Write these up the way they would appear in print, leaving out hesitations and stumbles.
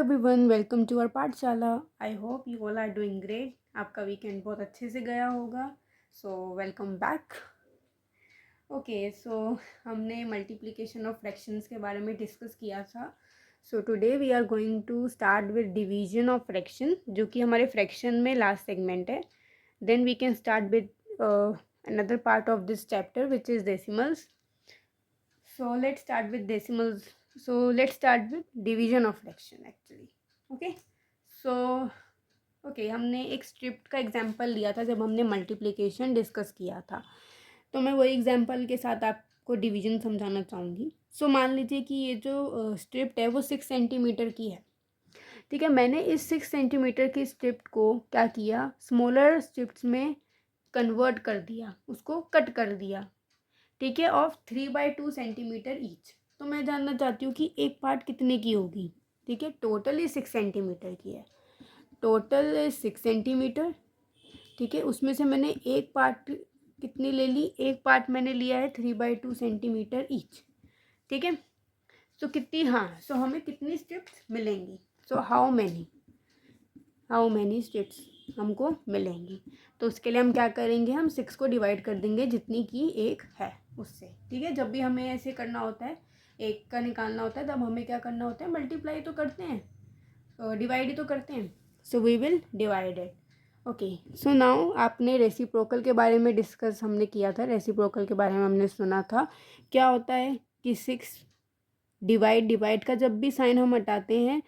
Everyone, welcome to our Pathshala. I hope you all are doing great. आपका weekend बहुत अच्छे से गया होगा। So welcome back. Okay, so हमने मल्टीप्लिकेशन ऑफ फ्रैक्शंस के बारे में डिस्कस किया था। So today we are going to start with division of fraction, जो कि हमारे फ्रैक्शन में लास्ट सेगमेंट है। Then we can start with another part of this chapter, which is decimals. So let's start with decimals. So let's start with division of fraction actually. Okay. So okay, हमने एक स्ट्रिप्ट का example लिया था जब हमने multiplication discuss किया था। तो मैं वही एग्जांपल के साथ आपको डिवीजन समझाना चाहूँगी। सो मान लीजिए कि ये जो स्ट्रिप्ट है वो 6 सेंटीमीटर की है। ठीक है, मैंने इस 6 सेंटीमीटर की स्ट्रिप्ट को क्या किया, स्मॉलर स्ट्रिप्स में कन्वर्ट कर दिया, उसको कट कर दिया। ठीक है, ऑफ 3/2 सेंटीमीटर ईच। तो मैं जानना चाहती हूँ कि एक पार्ट कितने की होगी। ठीक है, टोटल ये 6 सेंटीमीटर की है, टोटल 6 सेंटीमीटर। ठीक है, उसमें से मैंने एक पार्ट कितनी ले ली, एक पार्ट मैंने लिया है 3/2 सेंटीमीटर ईच। ठीक है, सो कितनी, हाँ, सो हमें कितनी स्ट्रिप्स मिलेंगी। सो हाउ मैनी स्ट्रिप्स हमको मिलेंगी। तो उसके लिए हम क्या करेंगे, हम 6 को डिवाइड कर देंगे जितनी की एक है उससे। ठीक है, जब भी हमें ऐसे करना होता है, एक का निकालना होता है, तब हमें क्या करना होता है, मल्टीप्लाई तो करते हैं, डिवाइड ही तो करते हैं। So we will divide it. Okay, so now आपने रेसिप्रोकल के बारे में डिस्कस हमने किया था। रेसिप्रोकल के बारे में हमने सुना था क्या होता है कि 6 डिवाइड का जब भी साइन हम हटाते हैं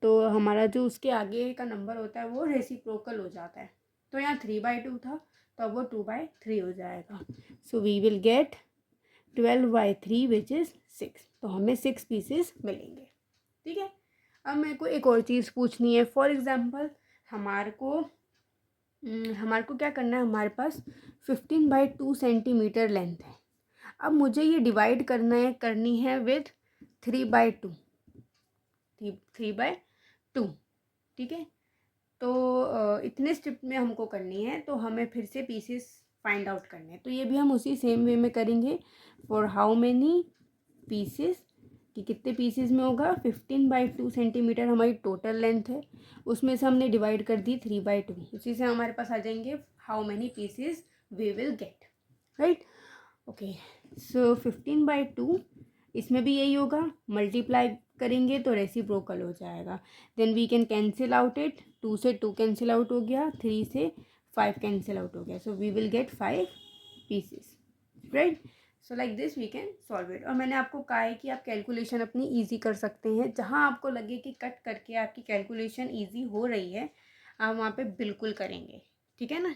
तो हमारा जो उसके आगे का नंबर होता है वो रेसिप्रोकल हो जाता है। तो यहाँ 3/2 था, तो अब वो 2/3 हो जाएगा। So we will get 12/3 which is 6। तो हमें 6 पीसेस मिलेंगे। ठीक है, अब मेरे को एक और चीज़ पूछनी है। फॉर एग्ज़ाम्पल हमारे को क्या करना है, हमारे पास 15/2 सेंटीमीटर लेंथ है। अब मुझे ये डिवाइड करनी है विथ 3/2। 3/2। ठीक है, तो इतने स्ट्रिप में हमको करनी है, तो हमें फिर से पीसेस फाइंड आउट करने हैं। तो ये भी हम उसी सेम वे में करेंगे। फॉर हाउ मैनी पीसेस, कि कितने पीसेस में होगा। 15/2 सेंटीमीटर हमारी टोटल लेंथ है, उसमें से हमने डिवाइड कर दी 3/2। उसी से हमारे पास आ जाएंगे how many pieces we will get, right. Okay, so 15/2, इसमें भी यही होगा, मल्टीप्लाई करेंगे तो रेसिप्रोकल हो जाएगा। Then we can cancel out it, 2 से 2 कैंसिल आउट हो गया, 3 से 5 कैंसिल आउट हो गया। So we will get 5 pieces, right. So like this we can solve it. और मैंने आपको कहा है कि आप कैलकुलेशन अपनी ईजी कर सकते हैं। जहाँ आपको लगे कि कट करके आपकी कैलकुलेशन ईजी हो रही है, आप वहाँ पे बिल्कुल करेंगे। ठीक है ना,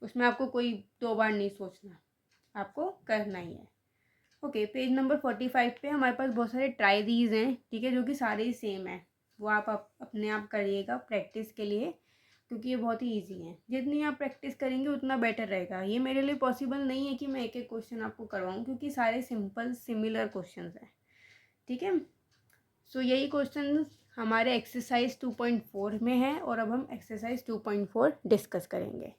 उसमें आपको कोई 2 बार नहीं सोचना, आपको करना ही है। ओके, पेज नंबर 45 पे हमारे पास बहुत सारे ट्राई दीज हैं। ठीक है, जो कि सारे ही सेम है। वो आप अपने आप करिएगा प्रैक्टिस के लिए, क्योंकि ये बहुत ही इजी हैं। जितनी आप प्रैक्टिस करेंगे उतना बेटर रहेगा। ये मेरे लिए पॉसिबल नहीं है कि मैं एक एक क्वेश्चन आपको करवाऊँ, क्योंकि सारे सिंपल सिमिलर क्वेश्चन हैं। ठीक है, सो यही क्वेश्चन हमारे एक्सरसाइज 2.4 में है, और अब हम एक्सरसाइज 2.4 डिस्कस करेंगे।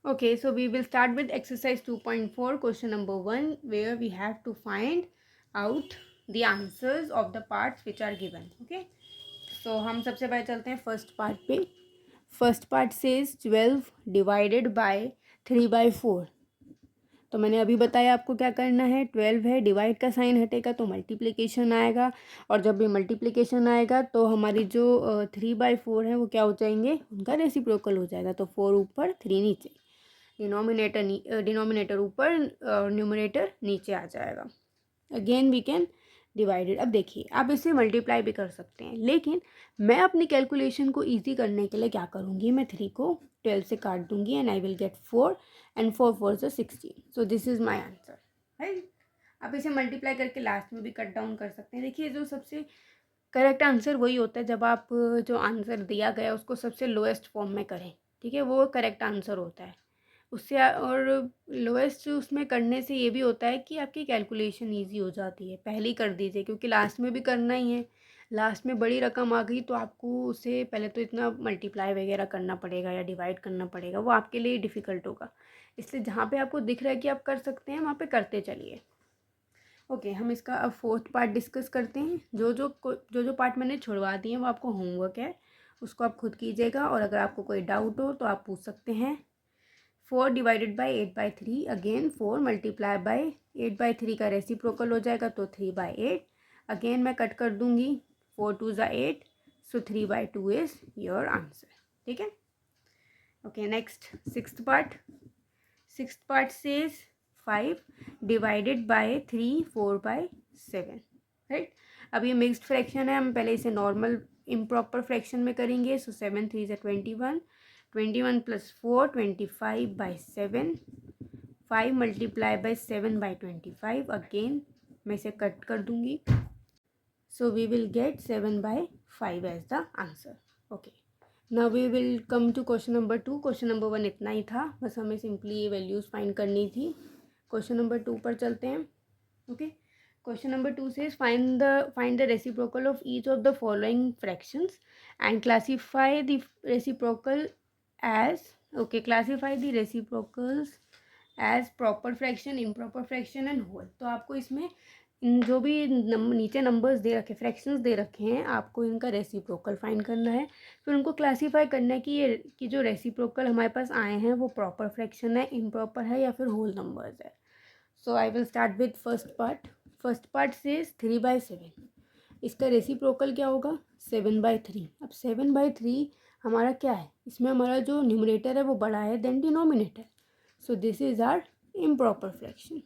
Okay, so we will start with exercise 2.4, question number 1, where we have to find out the answers of the parts which are given. Okay, so हम सबसे पहले चलते हैं फर्स्ट पार्ट पे। First part says 12 divided by 3/4। तो मैंने अभी बताया आपको क्या करना है। 12 है, डिवाइड का साइन हटेगा तो मल्टीप्लिकेशन आएगा, और जब भी मल्टीप्लिकेशन आएगा तो हमारी जो 3/4 है वो क्या हो जाएंगे, उनका रेसिप्रोकल हो जाएगा। तो 4 ऊपर 3 नीचे, डिनोमिनेटर ऊपर, न्यूमरेटर नीचे आ जाएगा। Again we can divided. अब देखिए, आप इसे मल्टीप्लाई भी कर सकते हैं, लेकिन मैं अपनी कैलकुलेशन को इजी करने के लिए क्या करूँगी, मैं 3 को 12 से काट दूंगी, and I will get 4, and 4 4 से 16। So this is my answer, right. आप इसे मल्टीप्लाई करके लास्ट में भी कट डाउन कर सकते हैं। देखिए, जो सबसे करेक्ट आंसर वही होता है जब आप जो आंसर दिया गया उसको सबसे लोएस्ट फॉर्म में करें। ठीक है, वो करेक्ट आंसर होता है। उससे और लोएस्ट उसमें करने से ये भी होता है कि आपकी कैलकुलेशन इजी हो जाती है। पहले ही कर दीजिए, क्योंकि लास्ट में भी करना ही है। लास्ट में बड़ी रकम आ गई तो आपको उसे पहले तो इतना मल्टीप्लाई वगैरह करना पड़ेगा या डिवाइड करना पड़ेगा, वो आपके लिए डिफ़िकल्ट होगा। इसलिए जहाँ पे आपको दिख रहा है कि आप कर सकते हैं, वहाँ पे करते चलिए। ओके, हम इसका अब फोर्थ पार्ट डिस्कस करते हैं। जो पार्ट मैंने छुड़वा दिए हैं वो आपको होमवर्क है, उसको आप खुद कीजिएगा, और अगर आपको कोई डाउट हो तो आप पूछ सकते हैं। 4 divided by 8/3, again 4 multiply by 8/3 का रेसिप्रोकल हो जाएगा तो 3/8। अगेन मैं कट कर दूंगी, 4 2 ज़ा 8, सो 3/2 इज़ योर आंसर। ठीक है। Okay, next sixth part says 5 divided by 3 4/7, right. अब ये मिक्स्ड फ्रैक्शन है, हम पहले इसे नॉर्मल इम्प्रॉपर फ्रैक्शन में करेंगे। सो 7 3 ज़ा 21, 21 + 4 25/7, 5 मल्टीप्लाई बाय 7/25। अगेन मैं इसे कट कर दूंगी, so we will get 7/5 as the answer. Okay, now we will come to question number 2। Question number 1 इतना ही था, बस हमें सिंपली ये वैल्यूज़ फाइंड करनी थी। क्वेश्चन नंबर 2 पर चलते हैं। ओके, क्वेश्चन नंबर 2 से find the reciprocal of each of the following fractions and classify the reciprocal as, okay, classify the reciprocals as proper fraction, improper fraction and whole. तो आपको इसमें जो भी नीचे नंबर्स दे रखे, फ्रैक्शंस दे रखे हैं, आपको इनका रेसिप्रोकल फाइंड करना है, फिर उनको क्लासीफाई करना है कि जो रेसिप्रोकल हमारे पास आए हैं वो प्रॉपर फ्रैक्शन है, इम्प्रॉपर है, या फिर होल नंबर्स है। So I will start with first part से 3/7, इसका रेसिप्रोकल क्या होगा 7/3। अब 7/3 हमारा क्या है, इसमें हमारा जो न्यूमरेटर है वो बड़ा है than denominator, so this is our improper fraction.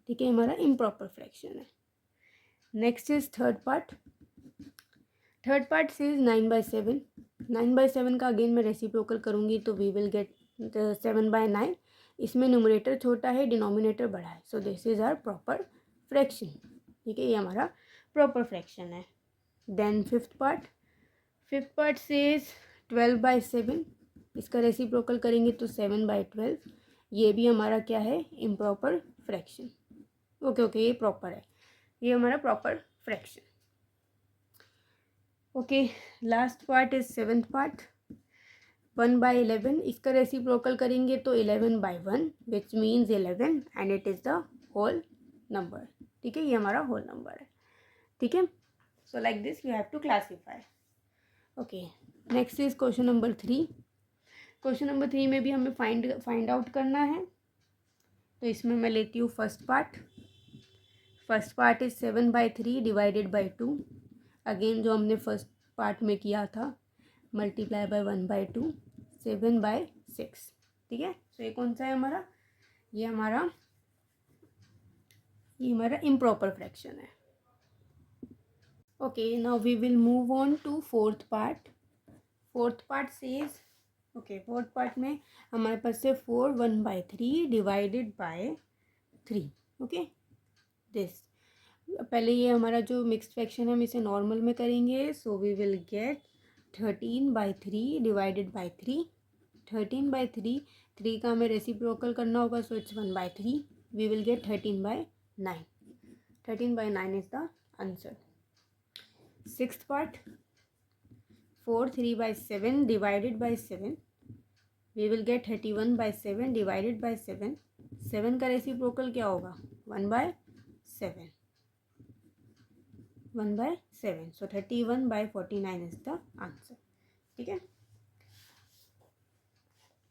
ठीक है, हमारा इम्प्रॉपर फ्रैक्शन है। नेक्स्ट इज थर्ड पार्ट से 9/7, 9/7 का अगेन मैं रेसिप्रोकल करूँगी तो वी विल गेट 7/9। इसमें न्यूमरेटर छोटा है, डिनोमिनेटर बड़ा है, so this is our proper fraction. ठीक है, ये हमारा प्रॉपर फ्रैक्शन है। देन फिफ्थ पार्ट से 12/7, इसका रेसिप्रोकल करेंगे तो 7/12, ये भी हमारा क्या है, इम्प्रॉपर फ्रैक्शन। ओके, ये प्रॉपर है, ये हमारा proper fraction. Okay, last part is seventh part, 1/11, इसका रेसिप्रोकल करेंगे तो 11/1 which means 11 and it is the whole number. ठीक है, ये हमारा होल नंबर है। ठीक है, so like this you have to classify. Okay, next is question number 3। Question number 3 में भी हमें फाइंड आउट करना है, तो इसमें मैं लेती हूँ first part is 7/3 divided by 2। Again जो हमने फर्स्ट पार्ट में किया था, मल्टीप्लाई बाय 1/2, 7/6। ठीक है, सो ये कौन सा है हमारा, ये हमारा इम्प्रॉपर फ्रैक्शन है। Okay, now we will move on to fourth part says, okay, fourth part में हमारे पास से 4 1/3 डिवाइडेड बाय 3। ओके, दिस पहले ये हमारा जो मिक्स्ड फ्रैक्शन है हम इसे नॉर्मल में करेंगे, so we will get 13/3 divided by 3। 13/3, 3 का हमें रेसिप्रोकल करना होगा, so it's 1/3, we will get 13/9। 13/9 is the answer. Sixth part 4 3/7 divided by 7, we will get 31/7 divided by 7। 7 का रेसिप्रोकल क्या होगा 1/7, 1/7, सो 31/49 इज द आंसर। ठीक है,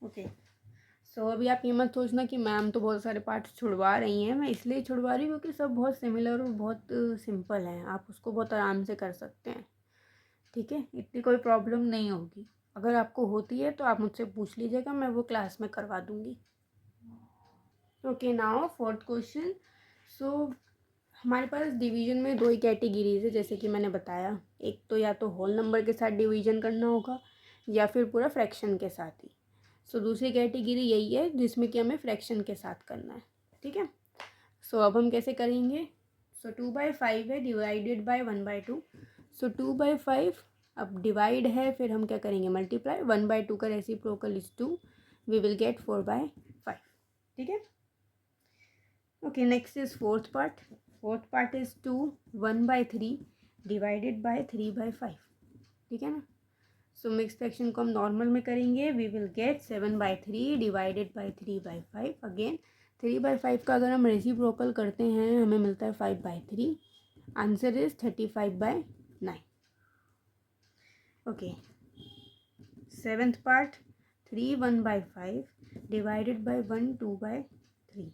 ओके, सो अभी आप ये मत सोचना कि मैम तो बहुत सारे पार्ट्स छुड़वा रही हैं, मैं इसलिए छुड़वा रही हूँ क्योंकि सब बहुत सिमिलर और बहुत सिंपल हैं, आप उसको बहुत आराम से कर सकते हैं। ठीक है, इतनी कोई प्रॉब्लम नहीं होगी, अगर आपको होती है तो आप मुझसे पूछ लीजिएगा, मैं वो क्लास में करवा दूँगी। Okay, now fourth question. So हमारे पास डिवीजन में 2 ही कैटेगरीज है, जैसे कि मैंने बताया, एक तो या तो होल नंबर के साथ डिवीजन करना होगा या फिर पूरा फ्रैक्शन के साथ ही। सो दूसरी कैटेगरी यही है जिसमें कि हमें फ्रैक्शन के साथ करना है। ठीक है, सो अब हम कैसे करेंगे, सो 2/5 है डिवाइडेड बाय 1/2, सो 2/5, अब डिवाइड है, फिर हम क्या करेंगे मल्टीप्लाई, 1/2 का reciprocal is 2, we will get 4/5। ठीक है, okay, next is fourth part is 2 1/3 divided by 3/5। ठीक है ना, सो मिक्स फ्रैक्शन को हम नॉर्मल में करेंगे, we will get 7/3 divided by 3/5। Again 3/5 का अगर हम रेसिप्रोकल करते हैं हमें मिलता है 5/3. Answer is 35/9. Okay, 7th part. 3 1/5 divided by 1 2/3.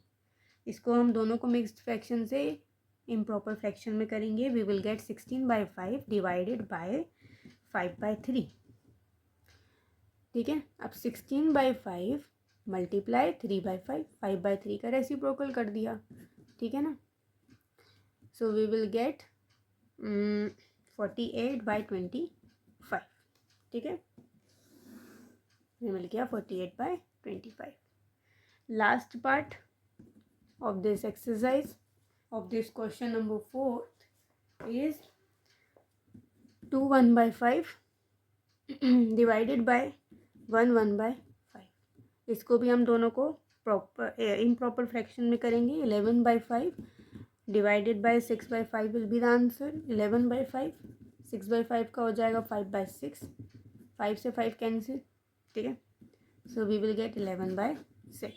इसको हम दोनों को मिक्स्ड फ्रैक्शन से इम्प्रॉपर फ्रैक्शन में करेंगे. We will get 16/5 divided by 5/3. ठीक है, अब 16/5 मल्टीप्लाई 3/5. 5/3 का रेसिप्रोकल कर दिया. ठीक है ना. So we will get 48/25. ठीक है, ये मिल गया 48/25. Last part of this exercise of this question number 4 is 2 1/5 divided by 1 1/5. इसको भी हम दोनों को प्रॉपर इम्प्रॉपर फ्रैक्शन में करेंगे. 11/5 divided by 6/5 will be the answer. 11/5. 6/5 का हो जाएगा 5/6. 5 से 5 कैंसिल. ठीक है, so we will get 11/6.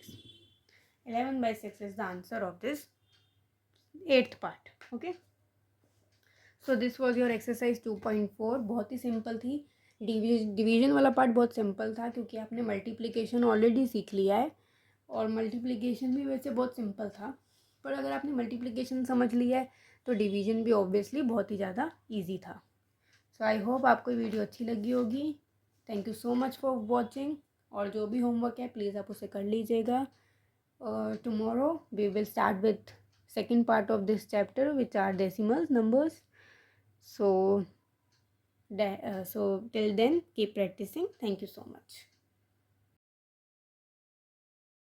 11/6 is the answer of this 8th part. Okay, so this was your exercise 2.4. बहुत ही सिंपल थी. डिवीजन वाला पार्ट बहुत सिंपल था क्योंकि आपने मल्टीप्लिकेशन ऑलरेडी सीख लिया है और मल्टीप्लिकेशन भी वैसे बहुत सिंपल था. पर अगर आपने मल्टीप्लिकेशन समझ लिया है तो डिवीजन भी ऑब्वियसली बहुत ही ज़्यादा ईजी था. सो आई होप आपको वीडियो अच्छी लगी होगी. Thank you so much for watching. और जो भी होमवर्क है प्लीज़ आप उसे कर लीजिएगा. Tomorrow we will start with second part of this chapter, which are decimals numbers. So till then keep practicing. Thank you so much.